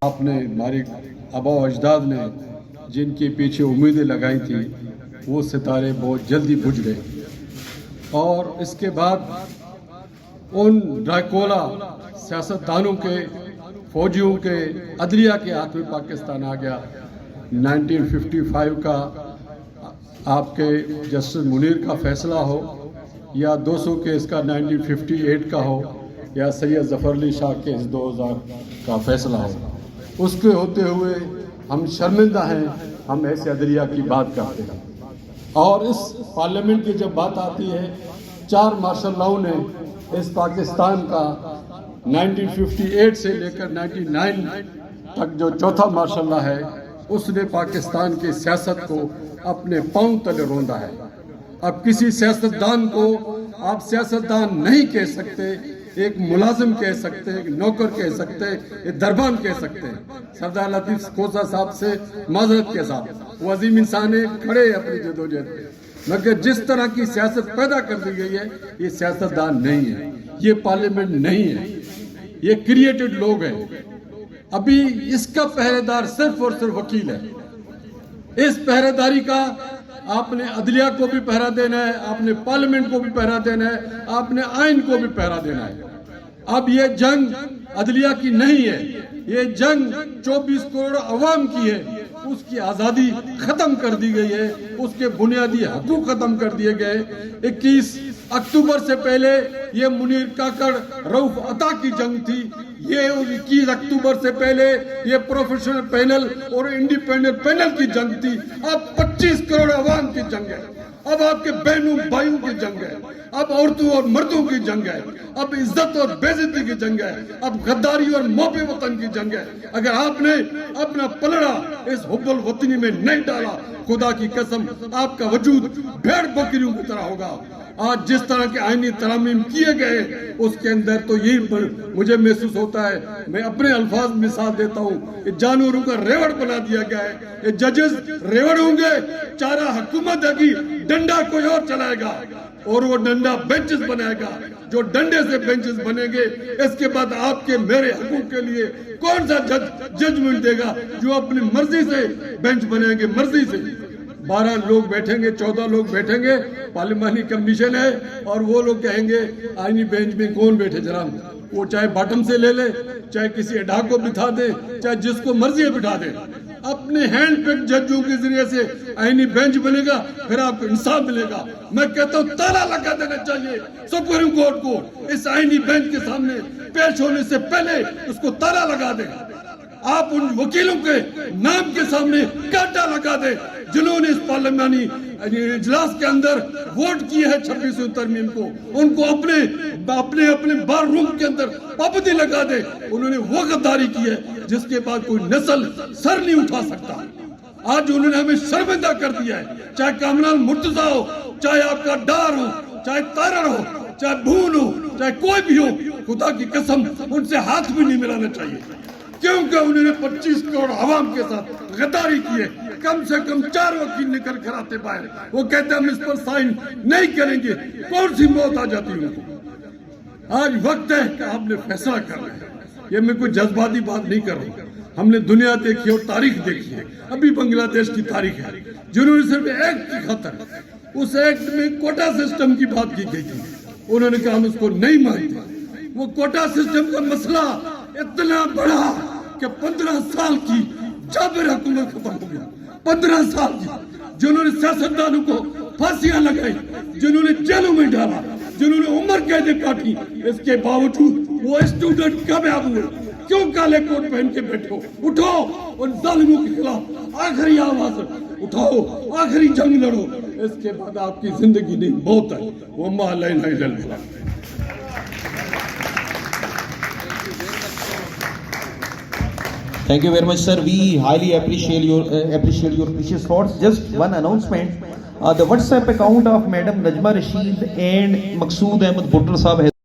آپ نے ہمارے آبا و اجداد نے جن کے پیچھے امیدیں لگائی تھی وہ ستارے بہت جلدی بجھ گئے، اور اس کے بعد ان ڈراکولا سیاستدانوں کے، فوجیوں کے، عدلیہ کے ہاتھ میں پاکستان آ گیا۔ 1955 کا آپ کے جسٹس منیر کا فیصلہ ہو یا 200 کیس کا 1958 کا ہو یا سید ظفر علی شاہ کیس 2000 کا فیصلہ ہو، اس کے ہوتے ہوئے ہم شرمندہ ہیں ہم ایسے عدلیہ کی بات کرتے ہیں۔ اور اس پارلیمنٹ کی جب بات آتی ہے، 4 مارشل لاؤں نے اس پاکستان کا 1958 سے لے کر 99 تک جو چوتھا مارشل لا ہے، اس نے پاکستان کی سیاست کو اپنے پاؤں تلے روندا ہے۔ اب کسی سیاستدان کو آپ سیاستدان نہیں کہہ سکتے، ایک ملازم کہہ سکتے، ایک نوکر کہہ سکتے، ایک دربان کہہ سکتے ہیں۔ سردار لطیف کھوسہ صاحب سے معذرت کے ساتھ، وہ عظیم انسان ہے، کھڑے اپنی جدوجہد پہ، مگر جس طرح کی سیاست پیدا کر دی گئی ہے، یہ سیاستدان نہیں ہے، یہ پارلیمنٹ نہیں ہے، یہ کریٹڈ لوگ ہیں۔ ابھی اس کا پہرے دار صرف اور صرف وکیل ہے۔ اس پہرے داری کا آپ نے عدلیہ کو بھی پہرا دینا ہے، آپ نے پارلیمنٹ کو بھی پہرا دینا ہے، آپ نے آئین کو بھی پہرا دینا ہے۔ اب یہ جنگ عدلیہ کی نہیں ہے، یہ جنگ 24 کروڑ عوام کی ہے۔ اس کی آزادی ختم کر دی گئی ہے، اس کے بنیادی حقوق ختم کر دیے گئے۔ 21 اکتوبر سے پہلے یہ منیر کاکڑ، رؤف عطا کی جنگ تھی، یہ 21 اکتوبر سے پہلے یہ پروفیشنل پینل اور انڈیپینڈنٹ پینل کی جنگ تھی۔ اب 25 کروڑ عوام کی جنگ ہے، اب آپ کے بہنوں بھائیوں کی جنگ ہے، اب عورتوں اور مردوں کی جنگ ہے، اب عزت اور بے عزتی کی جنگ ہے، اب غداری اور محب وطن کی جنگ ہے۔ اگر آپ نے اپنا پلڑا اس حب الوطنی میں نہیں ڈالا، خدا کی قسم آپ کا وجود بھیڑ بکریوں کی طرح ہوگا۔ آج جس طرح کے آئینی ترامیم کیے گئے، اس کے اندر تو یہی مجھے محسوس ہوتا ہے، میں اپنے الفاظ مثال دیتا ہوں، کہ جانوروں کا ریوڑ بنا دیا گیا ہے۔ یہ ججز ریوڑ ہوں گے، چارہ حکومت ہے گی، ڈنڈا کوئی اور چلائے گا، اور وہ ڈنڈا بینچز بنائے گا۔ جو ڈنڈے سے بینچز بنے گے، اس کے بعد آپ کے میرے حقوق کے لیے کون سا ججمنٹ دے گا؟ جو اپنی مرضی سے بینچ بنائیں گے، مرضی سے 12 لوگ بیٹھیں گے، 14 لوگ بیٹھیں گے، پارلیمانی کمیشن ہے، اور وہ لوگ کہیں گے آئینی بینچ میں کون بیٹھے جناب، وہ چاہے باٹم سے لے لے، چاہے کسی اڈا کو بٹھا دے، چاہے جس کو مرضی ہے بٹھا دے۔ اپنے ہینڈ پک ججوں کے ذریعے سے آئینی بینچ بنے گا، پھر آپ کو انصاف ملے گا۔ میں کہتا ہوں تالا لگا دینا چاہیے سپریم کورٹ کو، اس آئینی بینچ کے سامنے پیش ہونے سے پہلے اس کو تالا لگا دے۔ آپ ان وکیلوں کے نام کے سامنے کانٹا لگا دے جنہوں نے اس پارلیمانی اجلاس کے اندر ووٹ کیے ہیں 26ویں ترمیم کو، ان کو اپنے بار روم کے اندر پابندی لگا دے۔ انہوں نے وہ غداری کی ہے جس کے بعد کوئی نسل سر نہیں اٹھا سکتا۔ آج انہوں نے ہمیں شرمندہ کر دیا ہے، چاہے کامران مرتضیٰ ہو، چاہے آپ کا ڈار ہو، چاہے تارڑ ہو، چاہے بھون ہو، چاہے کوئی بھی ہو، خدا کی قسم ان سے ہاتھ بھی نہیں ملانا چاہیے، کیونکہ انہوں نے 25 کروڑ عوام کے ساتھ غداری کی ہے۔ کم سے کم 4 وکیل نکل کر آتے باہر، وہ کہتے ہیں ہم اس پر سائن نہیں کریں گے، کون سی موت آ جاتی ان کو۔ آج وقت ہے کہ آپ نے فیصلہ کرنا ہے۔ یہ میں کوئی جذباتی بات نہیں کر رہا، ہم نے دنیا دیکھی اور تاریخ دیکھی ہے۔ ابھی بنگلہ دیش کی تاریخ ہے، جنہوں نے صرف ایکٹ کی خاطر، اس ایکٹ میں کوٹا سسٹم کی بات کی گئی تھی، انہوں نے کہا ہم اس کو نہیں مانتے۔ وہ کوٹا سسٹم کا مسئلہ اتنا بڑا کہ 15 سال کی جابر حکومت ختم ہو گیا، 15 سال کی، جنہوں نے سیاستدانوں کو پھانسیاں لگائی، جنہوں نے جیلوں میں ڈالا، جنہوں نے عمر قیدیں کاٹی، اس کے باوجود وہ اسٹوڈنٹ کامیاب ہوئے۔ کیوں کالے کوٹ پہن کے بیٹھے ہو؟ اٹھو، ان ظالموں کے خلاف آخری آواز اٹھاؤ، آخری جنگ لڑو۔ اس کے بعد آپ کی زندگی نہیں، موت ہے۔ وما علینا الا البلاغ۔ Thank you very much, sir. We highly appreciate your precious thoughts. Just one announcement: the WhatsApp account of Madam Najma Rashid and Maqsood Ahmed Buttar Sahab has